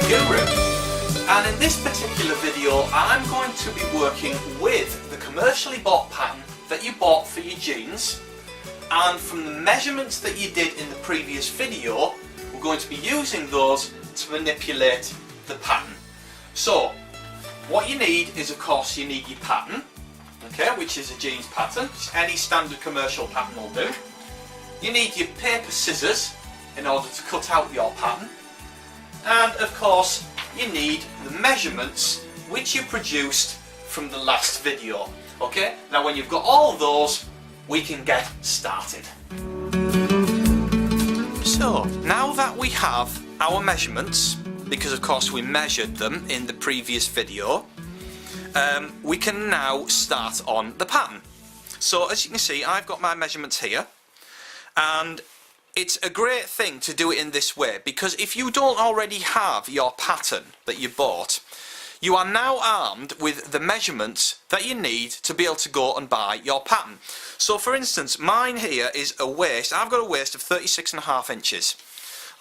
guru, and in this particular video I'm going to be working with the commercially bought pattern that you bought for your jeans, and from the measurements that you did in the previous video we're going to be using those to manipulate the pattern. So what you need is, of course, you need your pattern, okay, which is a jeans pattern. Any standard commercial pattern will do. You need your paper scissors in order to cut out your pattern, and of course you need the measurements which you produced from the last video. Okay, now when you've got all of those, we can get started. So now that we have our measurements, because of course we measured them in the previous video, we can now start on the pattern. So as you can see, I've got my measurements here, and it's a great thing to do it in this way, because if you don't already have your pattern that you bought, you are now armed with the measurements that you need to be able to go and buy your pattern. So for instance, mine here is a waist. I've got a waist of 36.5 inches.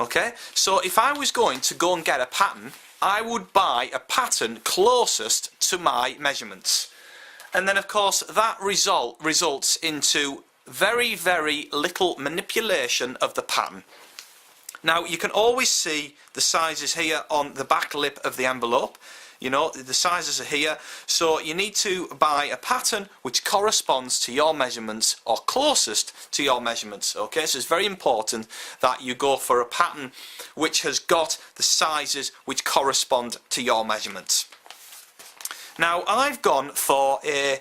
Okay, so if I was going to go and get a pattern, I would buy a pattern closest to my measurements. And then of course that results into very, very little manipulation of the pattern. Now you can always see the sizes here on the back lip of the envelope. You know, the sizes are here, so you need to buy a pattern which corresponds to your measurements, or closest to your measurements. Okay, so it's very important that you go for a pattern which has got the sizes which correspond to your measurements. Now I've gone for a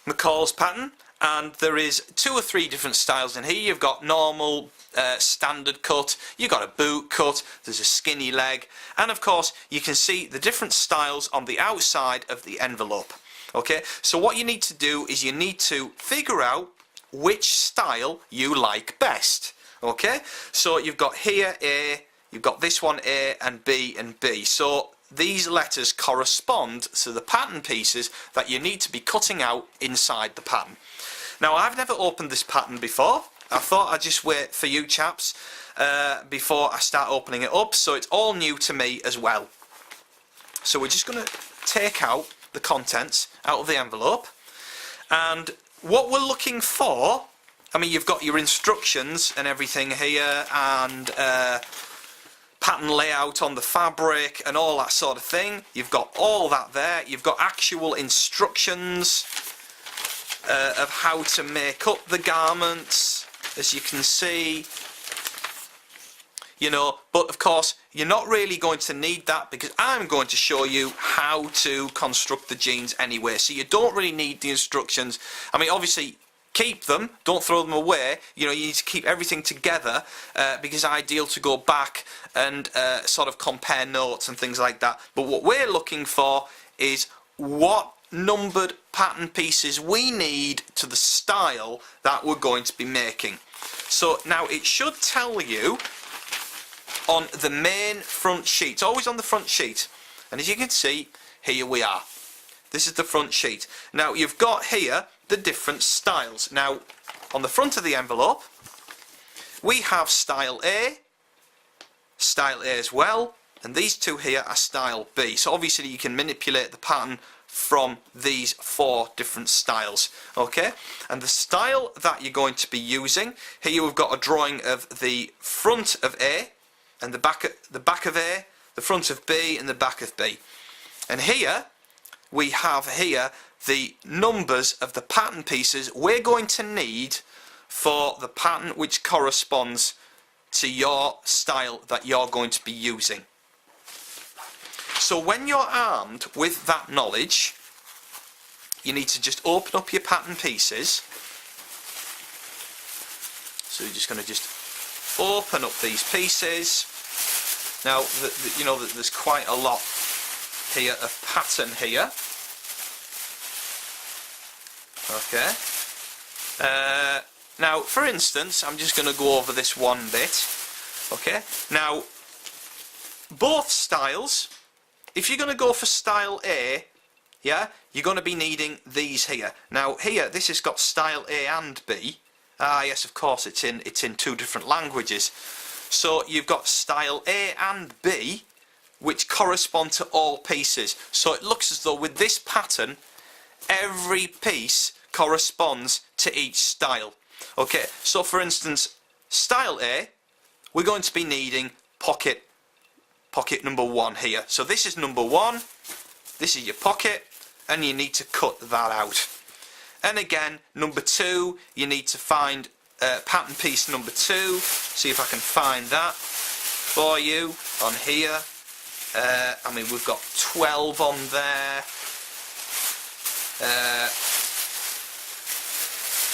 McCall's pattern, and there is 2 or 3 different styles in here. You've got normal, standard cut, you've got a boot cut, there's a skinny leg, and of course you can see the different styles on the outside of the envelope. Okay, so what you need to do is you need to figure out which style you like best. Okay, so you've got here A, you've got this one A, and B and B. So these letters correspond to the pattern pieces that you need to be cutting out inside the pattern. Now I've never opened this pattern before. I thought I'd just wait for you chaps before I start opening it up, so it's all new to me as well. So we're just going to take out the contents out of the envelope, and what we're looking for, I mean, you've got your instructions and everything here, and pattern layout on the fabric and all that sort of thing. You've got all that there. You've got actual instructions of how to make up the garments, as you can see, you know, but of course you're not really going to need that, because I'm going to show you how to construct the jeans anyway, so you don't really need the instructions. I mean, obviously keep them, don't throw them away, you know, you need to keep everything together, because it's ideal to go back and sort of compare notes and things like that. But what we're looking for is what numbered pattern pieces we need to the style that we're going to be making. So now it should tell you on the main front sheet, it's always on the front sheet, and as you can see, here we are. This is the front sheet. Now you've got here the different styles. Now on the front of the envelope we have style A as well, and these two here are style B. So obviously you can manipulate the pattern from these 4 different styles. Okay, and the style that you're going to be using, here we've got a drawing of the front of A and the back of A, the front of B and the back of B, and here we have here the numbers of the pattern pieces we're going to need for the pattern which corresponds to your style that you're going to be using. So when you're armed with that knowledge, you need to just open up your pattern pieces. So you're just going to just open up these pieces. Now, you know that there's quite a lot here of pattern here. Okay. Now, for instance, I'm just going to go over this one bit. Okay. Now, both styles, if you're going to go for style A, yeah, you're going to be needing these here. Now here, this has got style A and B. Ah yes, of course, it's in 2 different languages. So you've got style A and B which correspond to all pieces. So it looks as though with this pattern every piece corresponds to each style. Okay, so for instance, style A, we're going to be needing pocket number 1 here. So this is number 1, this is your pocket, and you need to cut that out. And again, number 2, you need to find pattern piece number 2. See if I can find that for you on here. I mean, we've got 12 on there.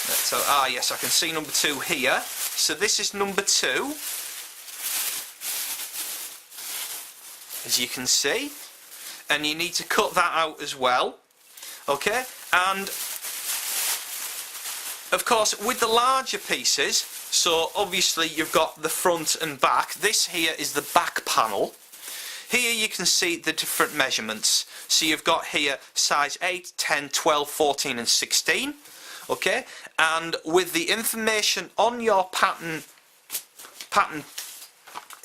So, yes, I can see number 2 here. So this is number 2, as you can see, and you need to cut that out as well. Okay, and of course with the larger pieces, so obviously you've got the front and back. This here is the back panel. Here you can see the different measurements. So you've got here size 8, 10, 12, 14 and 16. Okay, and with the information on your pattern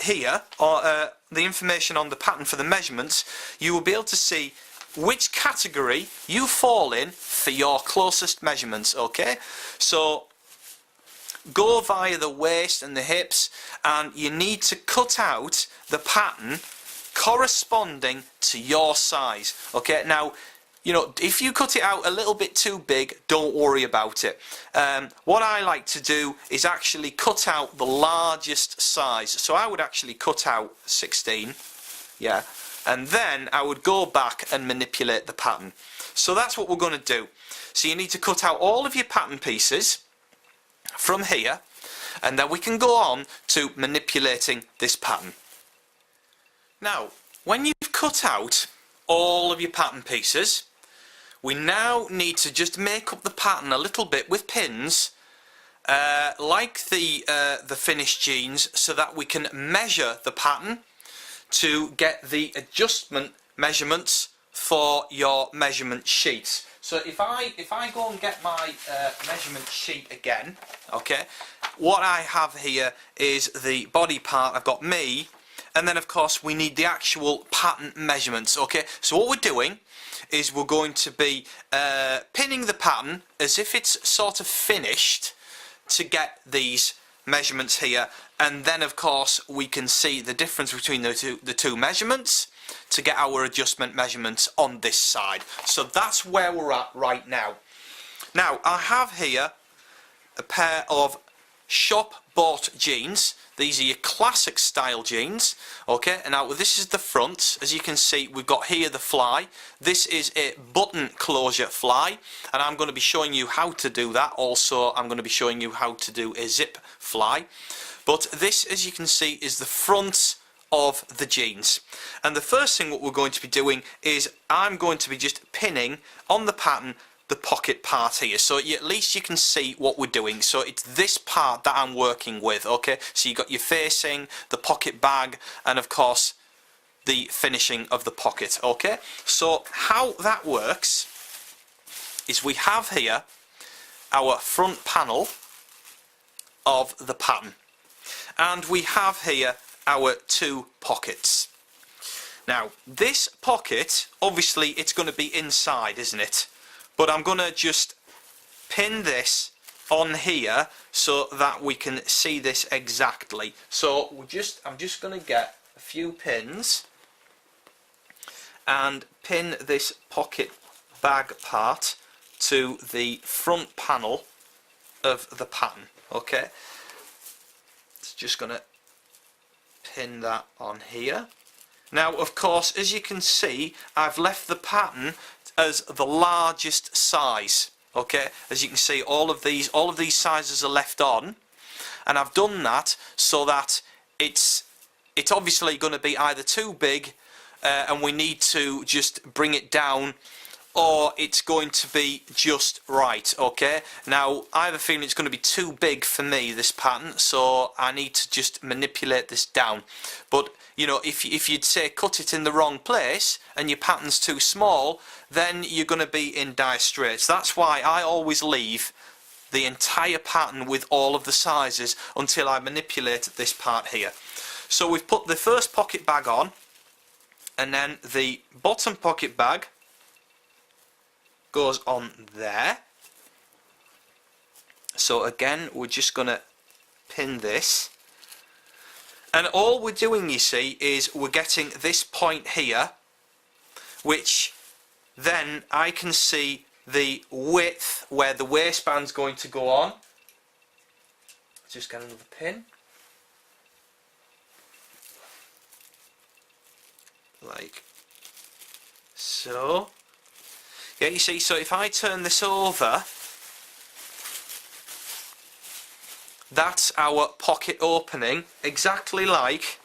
here, or the information on the pattern for the measurements, you will be able to see which category you fall in for your closest measurements. Okay, so go via the waist and the hips, and you need to cut out the pattern corresponding to your size. Okay, now, you know, if you cut it out a little bit too big, don't worry about it. What I like to do is actually cut out the largest size. So I would actually cut out 16, yeah, and then I would go back and manipulate the pattern. So that's what we're going to do. So you need to cut out all of your pattern pieces from here, and then we can go on to manipulating this pattern. Now, when you've cut out all of your pattern pieces, we now need to just make up the pattern a little bit with pins, like the finished jeans, so that we can measure the pattern to get the adjustment measurements for your measurement sheets. So if I go and get my measurement sheet again, okay, what I have here is the body part. I've got me, and then of course we need the actual pattern measurements. Okay, so what we're doing is we're going to be pinning the pattern as if it's sort of finished to get these measurements here, and then of course we can see the difference between the two measurements to get our adjustment measurements on this side. So that's where we're at right now. Now I have here a pair of shop bought jeans. These are your classic style jeans. Okay, and now this is the front. As you can see, we've got here the fly. This is a button closure fly, and I'm going to be showing you how to do that. Also, I'm going to be showing you how to do a zip fly. But this, as you can see, is the front of the jeans. And the first thing what we're going to be doing is I'm going to be just pinning on the pattern the pocket part here, so at least you can see what we're doing. So it's this part that I'm working with. Okay, so you got your facing, the pocket bag, and of course the finishing of the pocket. Okay, so how that works is we have here our front panel of the pattern, and we have here our two pockets. Now this pocket, obviously it's going to be inside, isn't it? But I'm going to just pin this on here so that we can see this exactly. So I'm just going to get a few pins and pin this pocket bag part to the front panel of the pattern. Okay, it's just going to pin that on here. Now of course, as you can see, I've left the pattern as the largest size. Okay, as you can see, all of these sizes are left on, and I've done that so that it's obviously going to be either too big and we need to just bring it down, or it's going to be just right. Okay, now I have a feeling it's going to be too big for me, this pattern, so I need to just manipulate this down. But you know, if you'd say cut it in the wrong place and your pattern's too small, then you're going to be in dire straits. That's why I always leave the entire pattern with all of the sizes until I manipulate this part here. So we've put the first pocket bag on, and then the bottom pocket bag goes on there. So again, we're just going to pin this, and all we're doing, you see, is we're getting this point here, which then I can see the width where the waistband's going to go on. Just get another pin, like so. Yeah, you see, so if I turn this over, that's our pocket opening, exactly like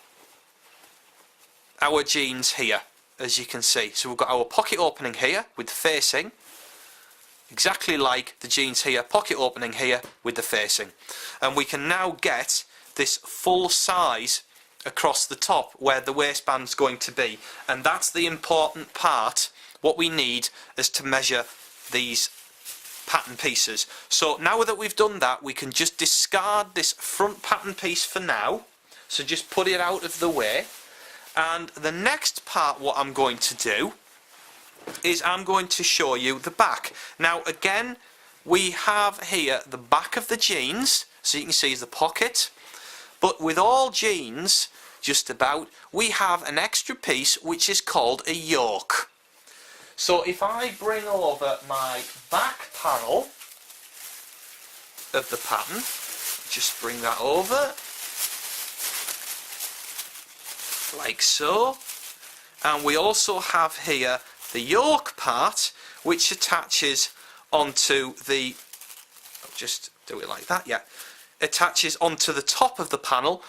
our jeans here, as you can see. So we've got our pocket opening here with the facing, exactly like the jeans here, pocket opening here with the facing. And we can now get this full size across the top where the waistband's going to be. And that's the important part. What we need is to measure these pattern pieces. So now that we've done that, we can just discard this front pattern piece for now. So just put it out of the way. And the next part, what I'm going to do is I'm going to show you the back. Now again, we have here the back of the jeans, so you can see is the pocket, but with all jeans just about, we have an extra piece which is called a yoke. So if I bring over my back panel of the pattern, just bring that over like so, and we also have here the yoke part which attaches onto the, I'll just do it like that, yeah, attaches onto the top of the panel,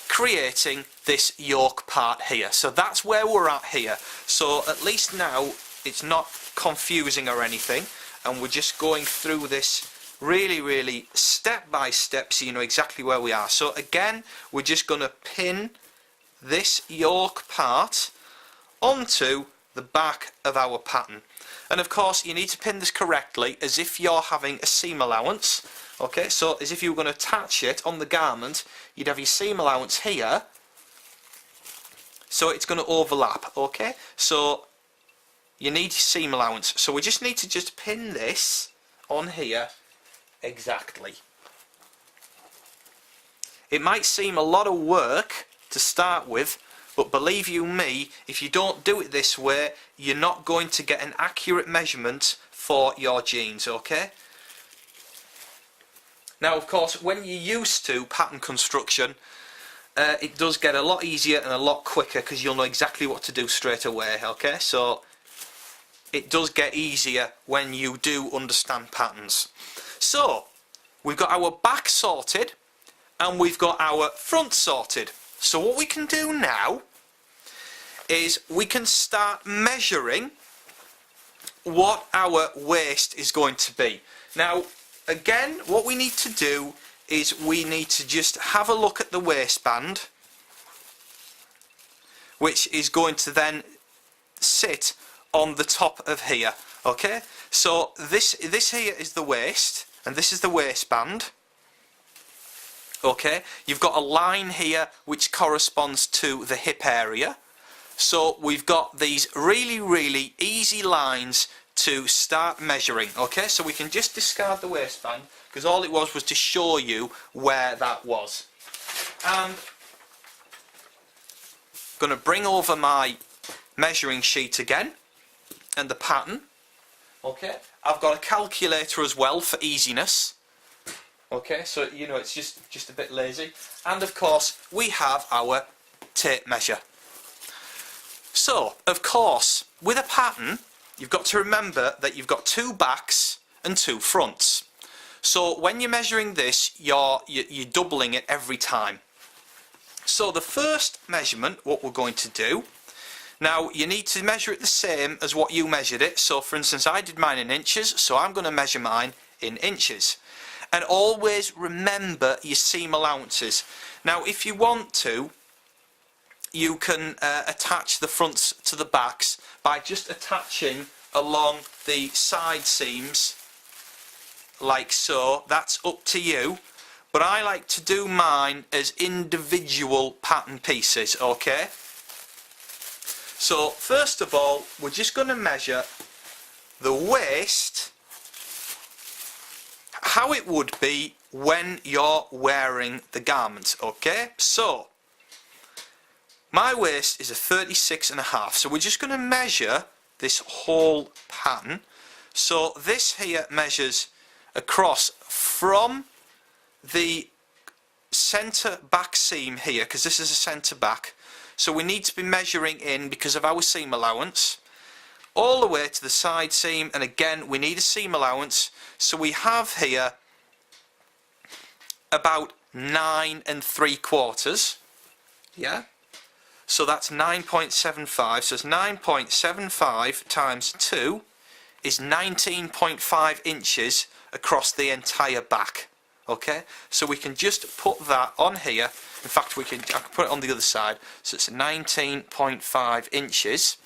creating this yoke part here. So that's where we're at here. So at least now it's not confusing or anything, and we're just going through this really step by step so you know exactly where we are. So again, we're just going to pin this yoke part onto the back of our pattern, and of course you need to pin this correctly as if you're having a seam allowance. Okay, so as if you were going to attach it on the garment, you'd have your seam allowance here, so it's going to overlap. Okay, so you need your seam allowance, so we just need to just pin this on here exactly. It might seem a lot of work to start with, but believe you me, if you don't do it this way, you're not going to get an accurate measurement for your jeans. Okay, now of course when you're used to pattern construction, it does get a lot easier and a lot quicker because you'll know exactly what to do straight away. Okay, so it does get easier when you do understand patterns. So we've got our back sorted and we've got our front sorted. So what we can do now is we can start measuring what our waist is going to be. Now again, what we need to do is we need to just have a look at the waistband, which is going to then sit on the top of here. Okay, so this here is the waist and this is the waistband. Okay, you've got a line here which corresponds to the hip area. So we've got these really easy lines to start measuring. Okay, so we can just discard the waistband because all it was to show you where that was. And I'm going to bring over my measuring sheet again and the pattern. Okay, I've got a calculator as well for easiness. Okay, so you know it's just a bit lazy. And of course we have our tape measure. So of course with a pattern you've got to remember that you've got two backs and two fronts. So when you're measuring this, you're doubling it every time. So the first measurement, what we're going to do, now you need to measure it the same as what you measured it. So for instance, I did mine in inches, so I'm going to measure mine in inches. And always remember your seam allowances. Now if you want to, you can attach the fronts to the backs by just attaching along the side seams like so. That's up to you, but I like to do mine as individual pattern pieces. Okay, So first of all, we're just going to measure the waist, how it would be when you're wearing the garment. Okay, so my waist is a 36.5, so we're just going to measure this whole pattern. So this here measures across from the centre back seam here, because this is a centre back, so we need to be measuring in because of our seam allowance, all the way to the side seam, and again we need a seam allowance, so we have here about 9 3/4, yeah, so that's 9.75, so it's 9.75 times 2 is 19.5 inches across the entire back. Okay, so we can just put that on here. In fact, I can put it on the other side, so it's 19.5 inches.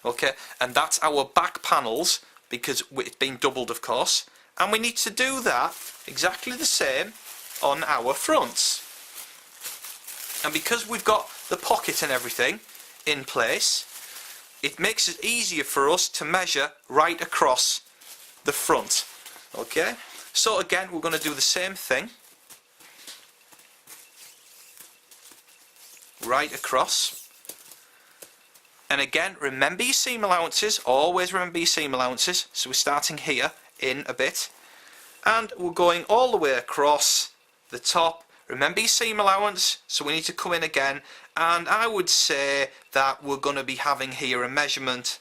Okay, and that's our back panels, because it's been doubled, of course, and we need to do that exactly the same on our fronts. And because we've got the pocket and everything in place, it makes it easier for us to measure right across the front. Okay, so again we're going to do the same thing right across, and again remember your seam allowances, always remember your seam allowances. So we're starting here in a bit and we're going all the way across the top. Remember your seam allowance, so we need to come in again, and I would say that we're going to be having here a measurement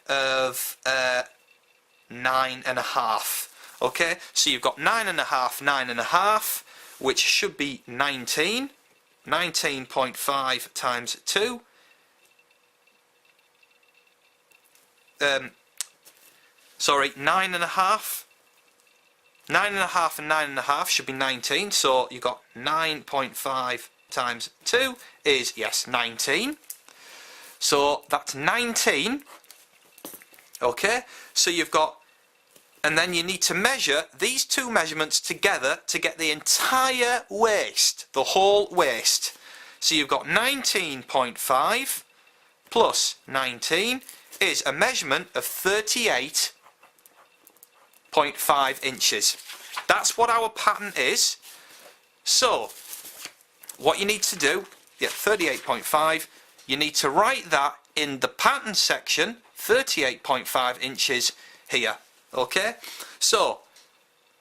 of 9.5. Okay, so you've got 9.5, 9.5, which should be 19. 19.5 times 2. Sorry, 9.5. 9.5 and 9.5 should be 19, so you've got 9.5 times 2 is, yes, 19. So that's 19. Okay, so you've got, and then you need to measure these two measurements together to get the entire waist, the whole waist. So you've got 19.5 plus 19 is a measurement of 38.5 inches. That's what our pattern is. So what you need to do, 38.5, you need to write that in the pattern section, 38.5 inches here. Okay, so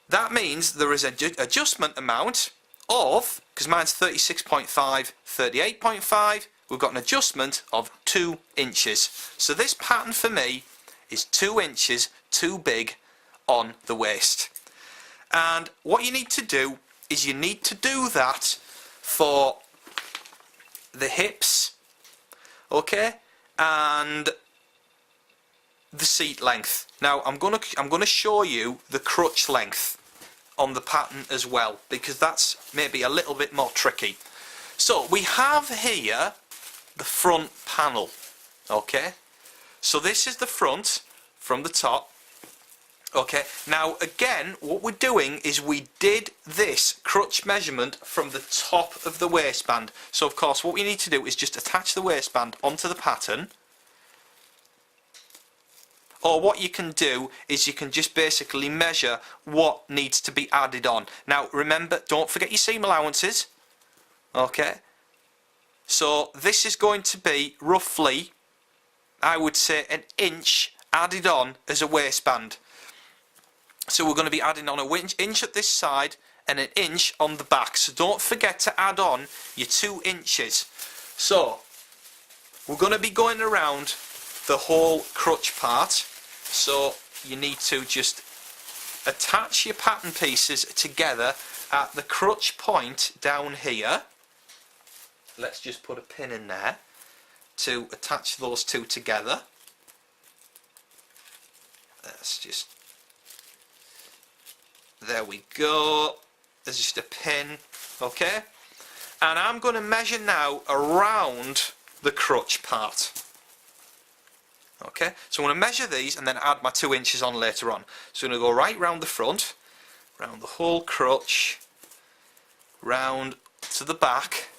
that means there is an adjustment amount of, because mine's 36.5, 38.5, we've got an adjustment of 2 inches. So this pattern for me is 2 inches too big on the waist. And what you need to do is you need to do that for the hips, okay, and the seat length. Now I'm gonna show you the crotch length on the pattern as well, because that's maybe a little bit more tricky. So we have here the front panel, okay, so this is the front from the top. Okay, now again what we're doing is we did this crotch measurement from the top of the waistband, so of course what we need to do is just attach the waistband onto the pattern. Or what you can do is you can just basically measure what needs to be added on. Now remember, don't forget your seam allowances. Okay, so this is going to be roughly, I would say, 1 inch added on as a waistband. So we're going to be adding on an inch at this side and 1 inch on the back. So don't forget to add on your 2 inches. So we're going to be going around the whole crotch part. So you need to just attach your pattern pieces together at the crotch point down here. Let's just put a pin in there to attach those two together. Let's just, there we go, there's just a pin, okay, and I'm going to measure now around the crotch part. Okay, so I'm going to measure these and then add my 2 inches on later on. So I'm going to go right round the front, round the whole crotch, round to the back,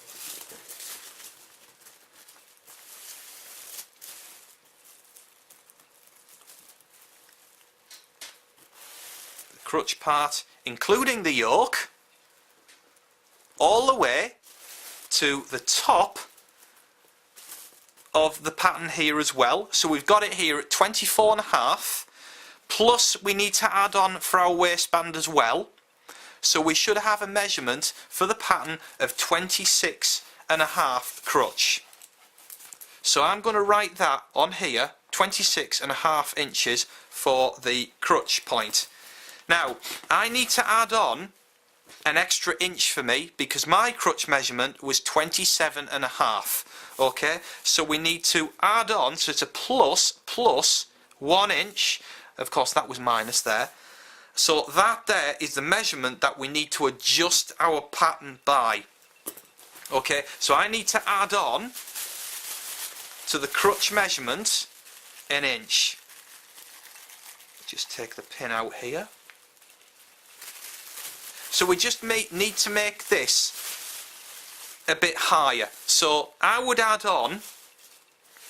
crotch part, including the yoke, all the way to the top of the pattern here as well. So we've got it here at 24.5, plus we need to add on for our waistband as well. So we should have a measurement for the pattern of 26.5 crotch. So I'm going to write that on here, 26.5 inches for the crotch point. Now I need to add on an extra inch for me because my crotch measurement was 27.5. Okay, so we need to add on, so it's a plus 1 inch. Of course that was minus there. So that there is the measurement that we need to adjust our pattern by. Okay, so I need to add on to the crotch measurement an inch. Just take the pin out here. So we just need to make this a bit higher. So I would add on,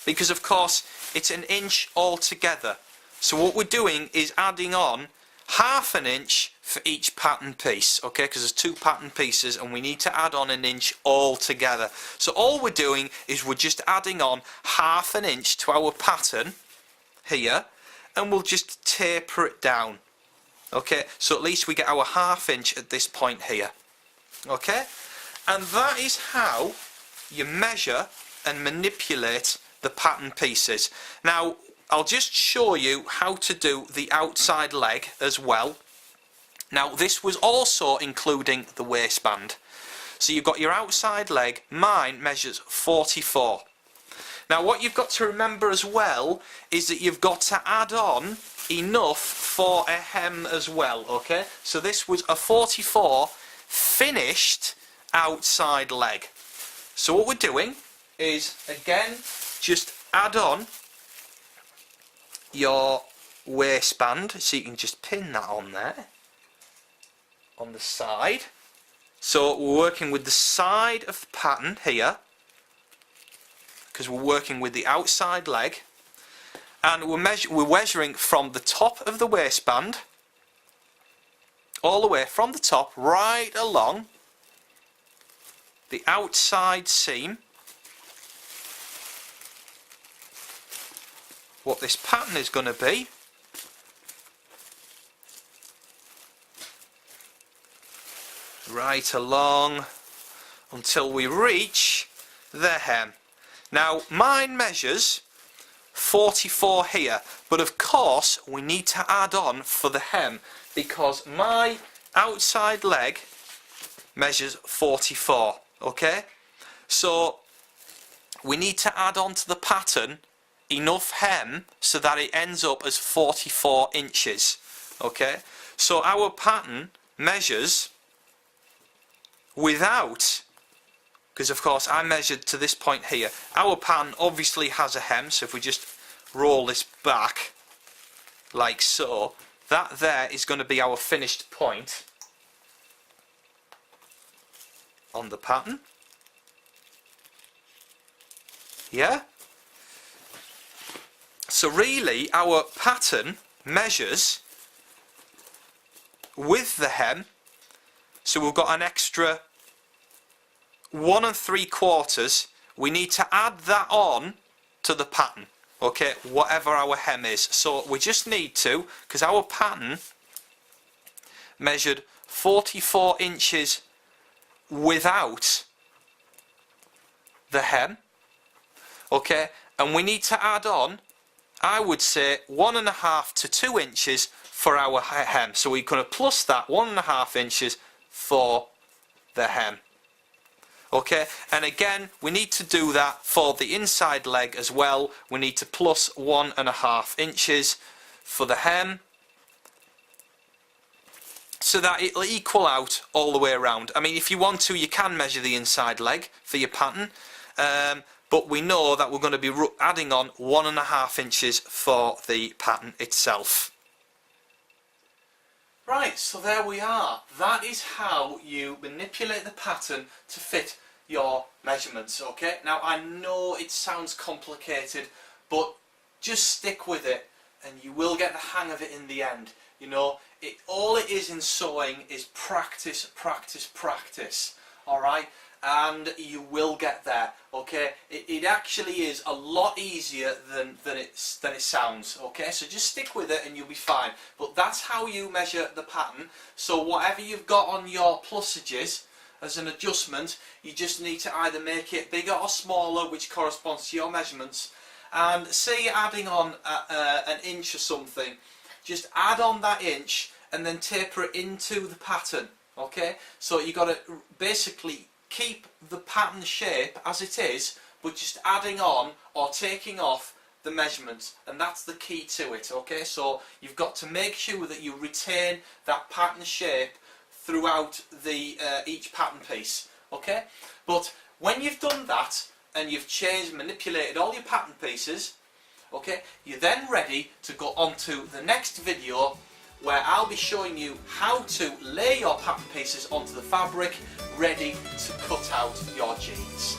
because of course it's an inch altogether. So what we're doing is adding on half an inch for each pattern piece, okay, because there's 2 pattern pieces and we need to add on an inch all together. So all we're doing is we're just adding on half an inch to our pattern here, and we'll just taper it down, okay, so at least we get our ½ inch at this point here, okay, and that is how you measure and manipulate the pattern pieces. Now I'll just show you how to do the outside leg as well. Now this was also including the waistband. So you've got your outside leg, mine measures 44. Now what you've got to remember as well is that you've got to add on enough for a hem as well, okay? So this was a 44 finished outside leg. So what we're doing is again just add on your waistband, so you can just pin that on there on the side. So we're working with the side of the pattern here because we're working with the outside leg, and we're measuring from the top of the waistband all the way from the top right along the outside seam. What this pattern is going to be right along until we reach the hem. Now mine measures 44 here, but of course we need to add on for the hem because my outside leg measures 44, okay, so we need to add on to the pattern enough hem so that it ends up as 44 inches, okay, so our pattern measures without, because of course I measured to this point here, our pattern obviously has a hem, so if we just roll this back like so, that there is going to be our finished point on the pattern, yeah. So really our pattern measures with the hem, so we've got an extra 1 3/4. We need to add that on to the pattern, okay, whatever our hem is. So we just need to, because our pattern measured 44 inches without the hem, okay, and we need to add on, I would say 1.5 to 2 inches for our hem. So we're going to plus that 1.5 inches for the hem. Okay, and again we need to do that for the inside leg as well. We need to plus 1.5 inches for the hem so that it'll equal out all the way around. I mean, if you want to, you can measure the inside leg for your pattern, but we know that we're going to be adding on 1.5 inches for the pattern itself. Right, so there we are. That is how you manipulate the pattern to fit your measurements, okay? Now I know it sounds complicated, but just stick with it and you will get the hang of it in the end. You know, all it is in sewing is practice, practice, practice. Alright? And you will get there, okay? It actually is a lot easier than it sounds, okay? So just stick with it and you'll be fine. But that's how you measure the pattern. So whatever you've got on your plusages as an adjustment, you just need to either make it bigger or smaller, which corresponds to your measurements. And say you're adding on an inch or something, just add on that inch and then taper it into the pattern, okay? So you got to basically keep the pattern shape as it is, but just adding on or taking off the measurements, and that's the key to it, okay? So you've got to make sure that you retain that pattern shape throughout the each pattern piece, okay? But when you've done that and you've manipulated all your pattern pieces, okay, you're then ready to go on to the next video, where I'll be showing you how to lay your pattern pieces onto the fabric, ready to cut out your jeans.